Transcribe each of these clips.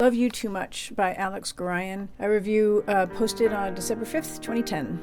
Love You Too Much by Alex Gorrion. A review posted on December 5th, 2010.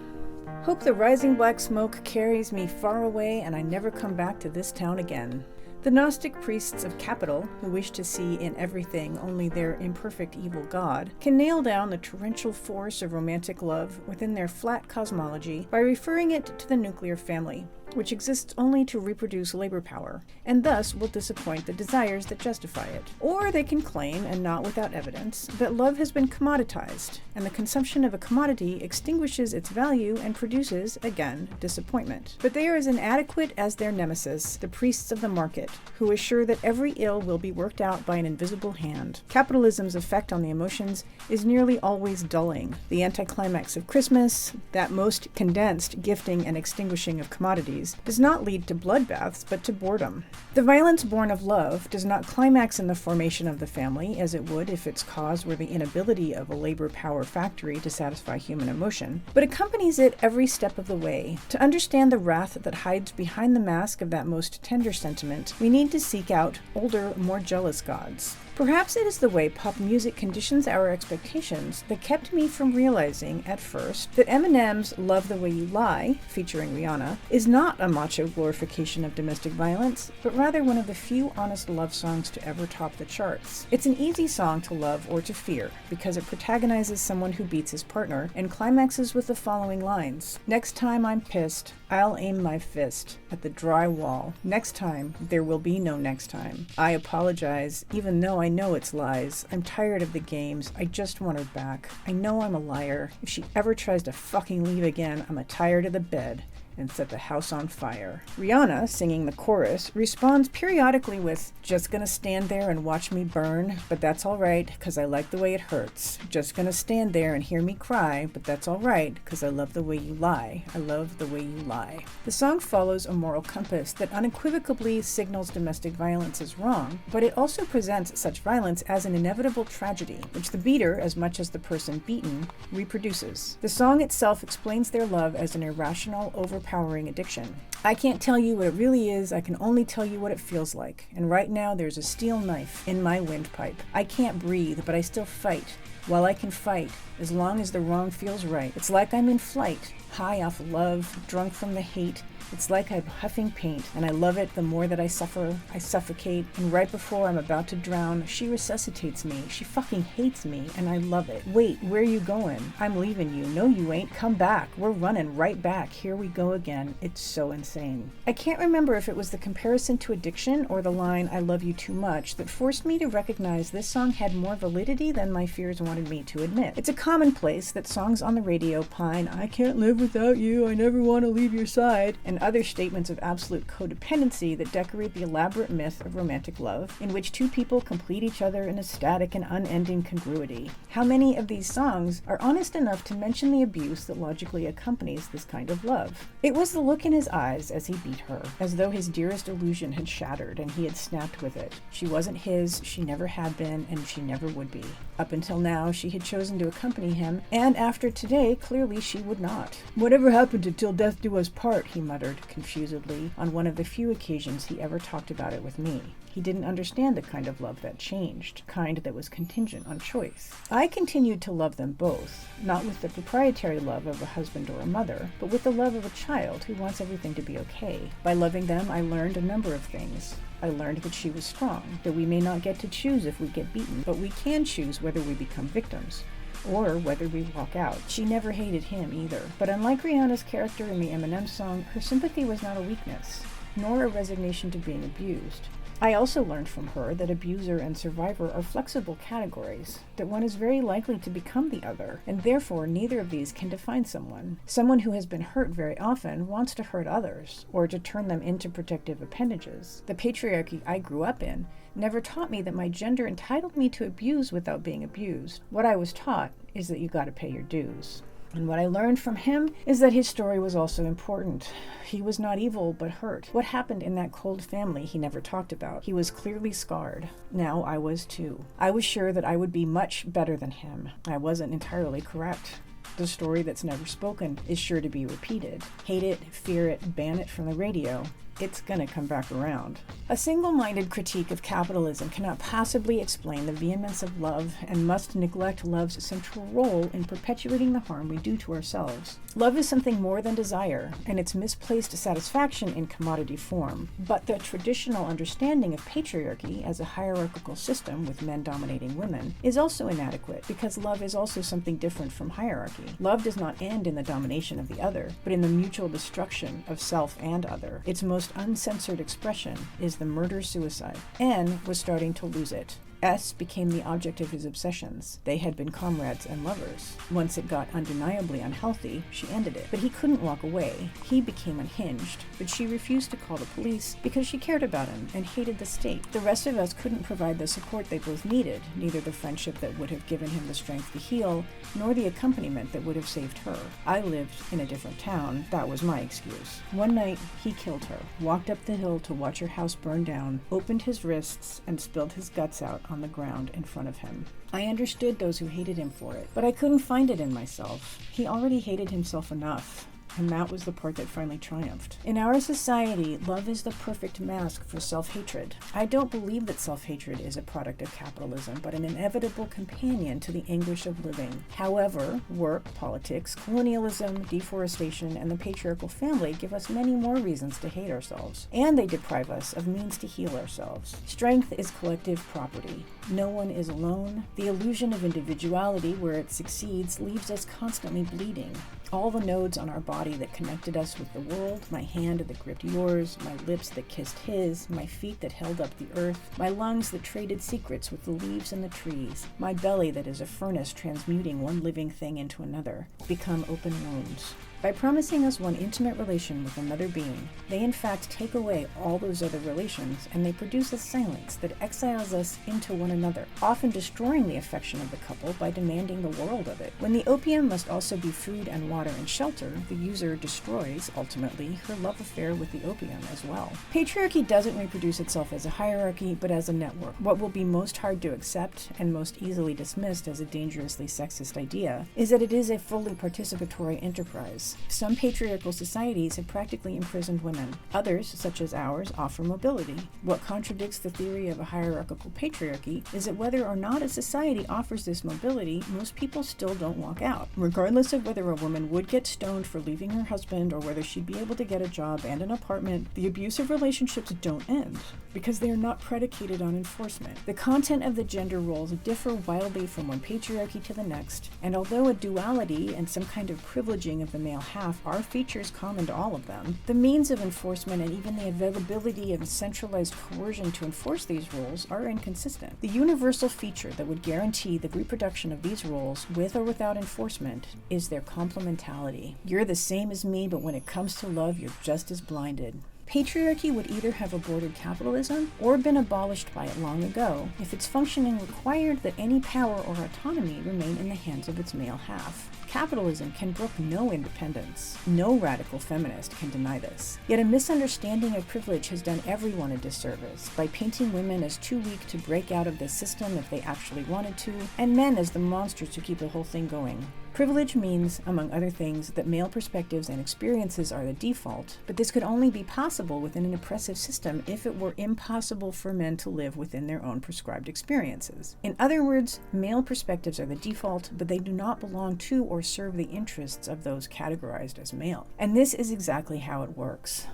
Hope the rising black smoke carries me far away and I never come back to this town again. The Gnostic priests of capital, who wish to see in everything only their imperfect evil god, can nail down the torrential force of romantic love within their flat cosmology by referring it to the nuclear family, which exists only to reproduce labor power, and thus will disappoint the desires that justify it. Or they can claim, and not without evidence, that love has been commoditized, and the consumption of a commodity extinguishes its value and produces, again, disappointment. But they are as inadequate as their nemesis, the priests of the market, who assure that every ill will be worked out by an invisible hand. Capitalism's effect on the emotions is nearly always dulling. The anticlimax of Christmas, that most condensed gifting and extinguishing of commodities, does not lead to bloodbaths, but to boredom. The violence born of love does not climax in the formation of the family, as it would if its cause were the inability of a labor power factory to satisfy human emotion, but accompanies it every step of the way. To understand the wrath that hides behind the mask of that most tender sentiment, we need to seek out older, more jealous gods. Perhaps it is the way pop music conditions our expectations that kept me from realizing, at first, that Eminem's Love the Way You Lie, featuring Rihanna, is not a macho glorification of domestic violence, but rather one of the few honest love songs to ever top the charts. It's an easy song to love or to fear, because it protagonizes someone who beats his partner, and climaxes with the following lines. Next time I'm pissed, I'll aim my fist at the dry wall. Next time, there will be no next time. I apologize, even though I know it's lies. I'm tired of the games. I just want her back. I know I'm a liar. If she ever tries to fucking leave again, I'm tired of the bed and set the house on fire. Rihanna, singing the chorus, responds periodically with, just gonna stand there and watch me burn, but that's alright, cause I like the way it hurts. Just gonna stand there and hear me cry, but that's alright, cause I love the way you lie. I love the way you lie. The song follows a moral compass that unequivocally signals domestic violence as wrong, but it also presents such violence as an inevitable tragedy, which the beater, as much as the person beaten, reproduces. The song itself explains their love as an irrational, overpowering addiction. I can't tell you what it really is, I can only tell you what it feels like. And right now there's a steel knife in my windpipe. I can't breathe, but I still fight. While I can fight, as long as the wrong feels right. It's like I'm in flight, high off love, drunk from the hate. It's like I'm huffing paint, and I love it the more that I suffer. I suffocate, and right before I'm about to drown, she resuscitates me. She fucking hates me, and I love it. Wait, where you going? I'm leaving you. No, you ain't. Come back. We're running right back. Here we go again. It's so insane. I can't remember if it was the comparison to addiction or the line, I love you too much, that forced me to recognize this song had more validity than my fears wanted me to admit. It's a commonplace that songs on the radio pine, I can't live without you, I never want to leave your side, and other statements of absolute codependency that decorate the elaborate myth of romantic love, in which two people complete each other in a static and unending congruity. How many of these songs are honest enough to mention the abuse that logically accompanies this kind of love? It was the look in his eyes as he beat her, as though his dearest illusion had shattered and he had snapped with it. She wasn't his, she never had been, and she never would be. Up until now, she had chosen to accompany him, and after today, clearly she would not. Whatever happened to till death do us part, he muttered confusedly on one of the few occasions he ever talked about it with me. He didn't understand the kind of love that changed, kind that was contingent on choice. I continued to love them both, not with the proprietary love of a husband or a mother, but with the love of a child who wants everything to be okay. By loving them, I learned a number of things. I learned that she was strong, that we may not get to choose if we get beaten, but we can choose whether we become victims, or whether we walk out. She never hated him either, but unlike Rihanna's character in the Eminem song, her sympathy was not a weakness, nor a resignation to being abused. I also learned from her that abuser and survivor are flexible categories, that one is very likely to become the other, and therefore neither of these can define someone. Someone who has been hurt very often wants to hurt others, or to turn them into protective appendages. The patriarchy I grew up in never taught me that my gender entitled me to abuse without being abused. What I was taught is that you gotta pay your dues. And what I learned from him is that his story was also important. He was not evil, but hurt. What happened in that cold family he never talked about. He was clearly scarred. Now I was too. I was sure that I would be much better than him. I wasn't entirely correct. The story that's never spoken is sure to be repeated. Hate it, fear it, ban it from the radio. it's gonna come back around. A single-minded critique of capitalism cannot possibly explain the vehemence of love and must neglect love's central role in perpetuating the harm we do to ourselves. Love is something more than desire, and its misplaced satisfaction in commodity form. But the traditional understanding of patriarchy as a hierarchical system with men dominating women is also inadequate, because love is also something different from hierarchy. Love does not end in the domination of the other, but in the mutual destruction of self and other. Its most uncensored expression is the murder-suicide. N was starting to lose it. S became the object of his obsessions. They had been comrades and lovers. Once it got undeniably unhealthy, she ended it. But he couldn't walk away. He became unhinged, but she refused to call the police because she cared about him and hated the state. The rest of us couldn't provide the support they both needed, neither the friendship that would have given him the strength to heal, nor the accompaniment that would have saved her. I lived in a different town. That was my excuse. One night, he killed her, walked up the hill to watch her house burn down, opened his wrists, and spilled his guts out on the ground in front of him. I understood those who hated him for it, but I couldn't find it in myself. He already hated himself enough. And that was the part that finally triumphed. In our society, love is the perfect mask for self-hatred. I don't believe that self-hatred is a product of capitalism, but an inevitable companion to the anguish of living. However, work, politics, colonialism, deforestation, and the patriarchal family give us many more reasons to hate ourselves. And they deprive us of means to heal ourselves. Strength is collective property. No one is alone. The illusion of individuality, where it succeeds, leaves us constantly bleeding. All the nodes on our body that connected us with the world, my hand that gripped yours, my lips that kissed his, my feet that held up the earth, my lungs that traded secrets with the leaves and the trees, my belly that is a furnace transmuting one living thing into another, become open wounds. By promising us one intimate relation with another being, they in fact take away all those other relations, and they produce a silence that exiles us into one another, often destroying the affection of the couple by demanding the world of it. When the opium must also be food and water and shelter, the user destroys, ultimately, her love affair with the opium as well. Patriarchy doesn't reproduce itself as a hierarchy, but as a network. What will be most hard to accept, and most easily dismissed as a dangerously sexist idea, is that it is a fully participatory enterprise. Some patriarchal societies have practically imprisoned women. Others, such as ours, offer mobility. What contradicts the theory of a hierarchical patriarchy is that whether or not a society offers this mobility, most people still don't walk out. Regardless of whether a woman would get stoned for leaving her husband or whether she'd be able to get a job and an apartment, the abusive relationships don't end because they are not predicated on enforcement. The content of the gender roles differ wildly from one patriarchy to the next, and although a duality and some kind of privileging of the male half are features common to all of them, the means of enforcement and even the availability of centralized coercion to enforce these roles are inconsistent. The universal feature that would guarantee the reproduction of these roles, with or without enforcement, is their complementality. You're the same as me, but when it comes to love, you're just as blinded. Patriarchy would either have aborted capitalism or been abolished by it long ago if its functioning required that any power or autonomy remain in the hands of its male half. Capitalism can brook no independence. No radical feminist can deny this. Yet a misunderstanding of privilege has done everyone a disservice by painting women as too weak to break out of the system if they actually wanted to, and men as the monsters to keep the whole thing going. Privilege means, among other things, that male perspectives and experiences are the default, but this could only be possible within an oppressive system if it were impossible for men to live within their own prescribed experiences. In other words, male perspectives are the default, but they do not belong to or serve the interests of those categorized as male. And this is exactly how it works.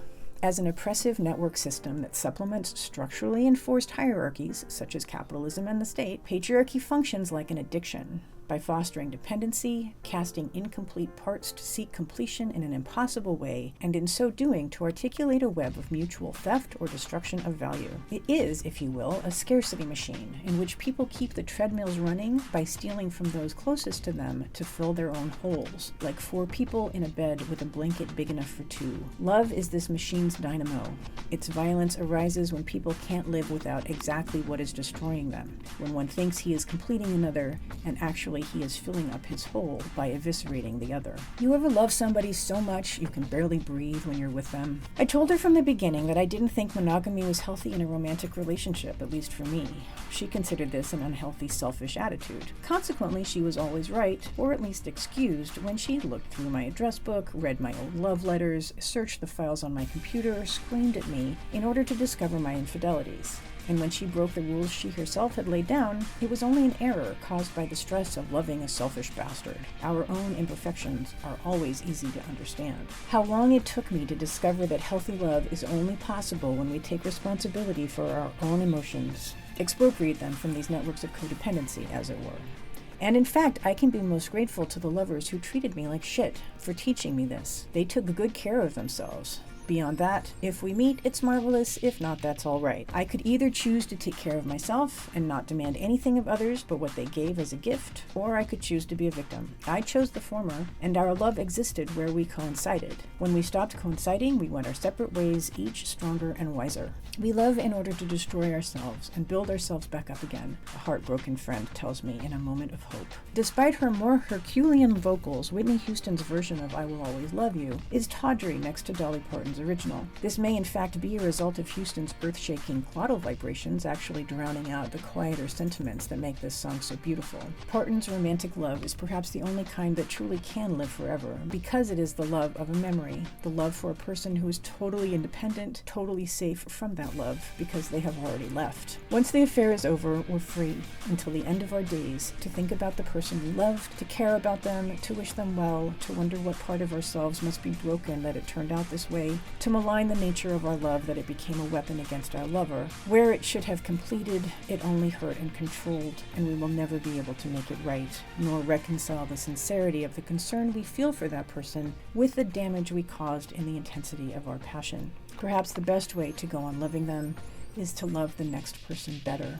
As an oppressive network system that supplements structurally enforced hierarchies, such as capitalism and the state, patriarchy functions like an addiction. By fostering dependency, casting incomplete parts to seek completion in an impossible way, and in so doing to articulate a web of mutual theft or destruction of value. It is, if you will, a scarcity machine, in which people keep the treadmills running by stealing from those closest to them to fill their own holes, like 4 people in a bed with a blanket big enough for 2. Love is this machine's dynamo. Its violence arises when people can't live without exactly what is destroying them, when one thinks he is completing another and actually Suddenly he is filling up his hole by eviscerating the other. You ever love somebody so much you can barely breathe when you're with them? I told her from the beginning that I didn't think monogamy was healthy in a romantic relationship, at least for me. She considered this an unhealthy, selfish attitude. Consequently, she was always right, or at least excused, when she looked through my address book, read my old love letters, searched the files on my computer, screamed at me in order to discover my infidelities. And when she broke the rules she herself had laid down, it was only an error caused by the stress of loving a selfish bastard. Our own imperfections are always easy to understand. How long it took me to discover that healthy love is only possible when we take responsibility for our own emotions, expropriate them from these networks of codependency, as it were. And in fact, I can be most grateful to the lovers who treated me like shit for teaching me this. They took good care of themselves. Beyond that, if we meet, it's marvelous. If not, that's all right. I could either choose to take care of myself and not demand anything of others but what they gave as a gift, or I could choose to be a victim. I chose the former, and our love existed where we coincided. When we stopped coinciding, we went our separate ways, each stronger and wiser. We love in order to destroy ourselves and build ourselves back up again, a heartbroken friend tells me in a moment of hope. Despite her more Herculean vocals, Whitney Houston's version of I Will Always Love You is tawdry next to Dolly Parton's original. This may in fact be a result of Houston's earth-shaking claudal vibrations actually drowning out the quieter sentiments that make this song so beautiful. Parton's romantic love is perhaps the only kind that truly can live forever, because it is the love of a memory, the love for a person who is totally independent, totally safe from that love, because they have already left. Once the affair is over, we're free, until the end of our days, to think about the person we loved, to care about them, to wish them well, to wonder what part of ourselves must be broken that it turned out this way, to malign the nature of our love that it became a weapon against our lover. Where it should have completed, it only hurt and controlled, and we will never be able to make it right, nor reconcile the sincerity of the concern we feel for that person with the damage we caused in the intensity of our passion. Perhaps the best way to go on loving them is to love the next person better.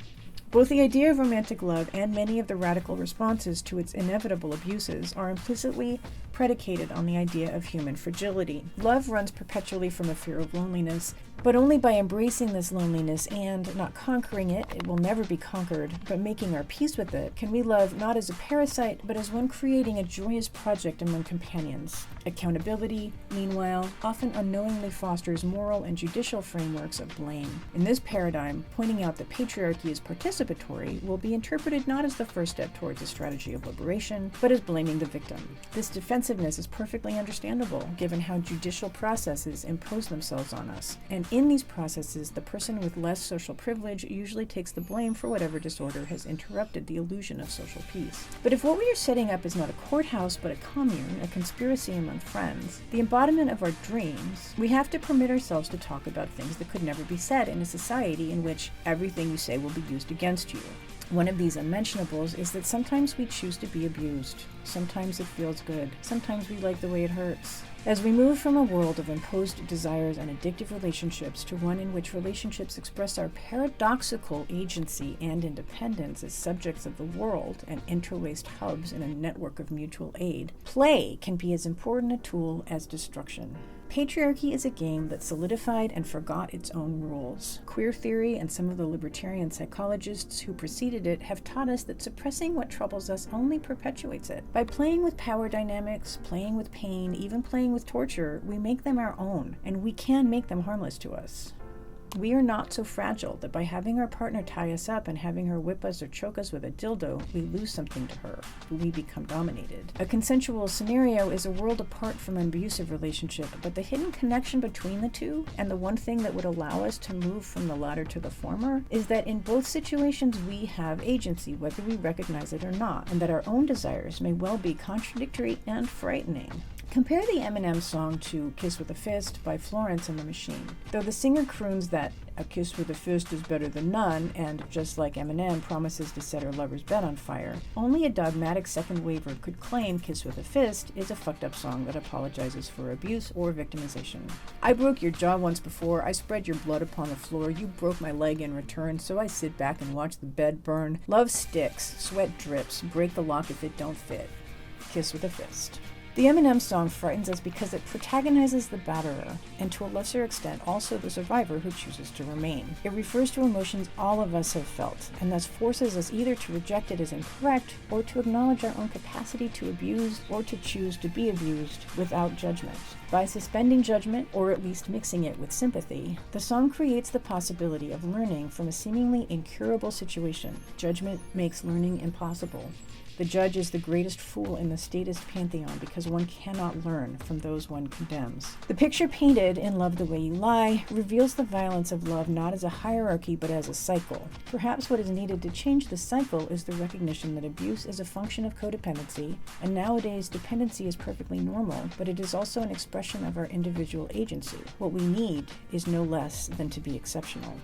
Both the idea of romantic love and many of the radical responses to its inevitable abuses are implicitly predicated on the idea of human fragility. Love runs perpetually from a fear of loneliness, but only by embracing this loneliness and not conquering it, it will never be conquered, but making our peace with it, can we love not as a parasite, but as one creating a joyous project among companions. Accountability, meanwhile, often unknowingly fosters moral and judicial frameworks of blame. In this paradigm, pointing out that patriarchy is participatory will be interpreted not as the first step towards a strategy of liberation, but as blaming the victim. This defensiveness is perfectly understandable, given how judicial processes impose themselves on us, and in these processes, the person with less social privilege usually takes the blame for whatever disorder has interrupted the illusion of social peace. But if what we are setting up is not a courthouse but a commune, a conspiracy among friends, the embodiment of our dreams, we have to permit ourselves to talk about things that could never be said in a society in which everything you say will be used against you. One of these unmentionables is that sometimes we choose to be abused. Sometimes it feels good. Sometimes we like the way it hurts. As we move from a world of imposed desires and addictive relationships to one in which relationships express our paradoxical agency and independence as subjects of the world and interlaced hubs in a network of mutual aid, play can be as important a tool as destruction. Patriarchy is a game that solidified and forgot its own rules. Queer theory and some of the libertarian psychologists who preceded it have taught us that suppressing what troubles us only perpetuates it. By playing with power dynamics, playing with pain, even playing with torture, we make them our own, and we can make them harmless to us. We are not so fragile that by having our partner tie us up and having her whip us or choke us with a dildo, we lose something to her. We become dominated. A consensual scenario is a world apart from an abusive relationship, but the hidden connection between the two, and the one thing that would allow us to move from the latter to the former, is that in both situations we have agency, whether we recognize it or not, and that our own desires may well be contradictory and frightening. Compare the Eminem song to Kiss with a Fist by Florence and the Machine. Though the singer croons that a kiss with a fist is better than none, and just like Eminem promises to set her lover's bed on fire, only a dogmatic second waver could claim Kiss with a Fist is a fucked up song that apologizes for abuse or victimization. I broke your jaw once before, I spread your blood upon the floor, you broke my leg in return, so I sit back and watch the bed burn. Love sticks, sweat drips, break the lock if it don't fit. Kiss with a Fist. The Eminem song frightens us because it protagonizes the batterer, and to a lesser extent also the survivor who chooses to remain. It refers to emotions all of us have felt, and thus forces us either to reject it as incorrect, or to acknowledge our own capacity to abuse, or to choose to be abused without judgment. By suspending judgment, or at least mixing it with sympathy, the song creates the possibility of learning from a seemingly incurable situation. Judgment makes learning impossible. The judge is the greatest fool in the statist pantheon because one cannot learn from those one condemns. The picture painted in Love the Way You Lie reveals the violence of love not as a hierarchy but as a cycle. Perhaps what is needed to change the cycle is the recognition that abuse is a function of codependency, and nowadays dependency is perfectly normal, but it is also an expression of our individual agency. What we need is no less than to be exceptional.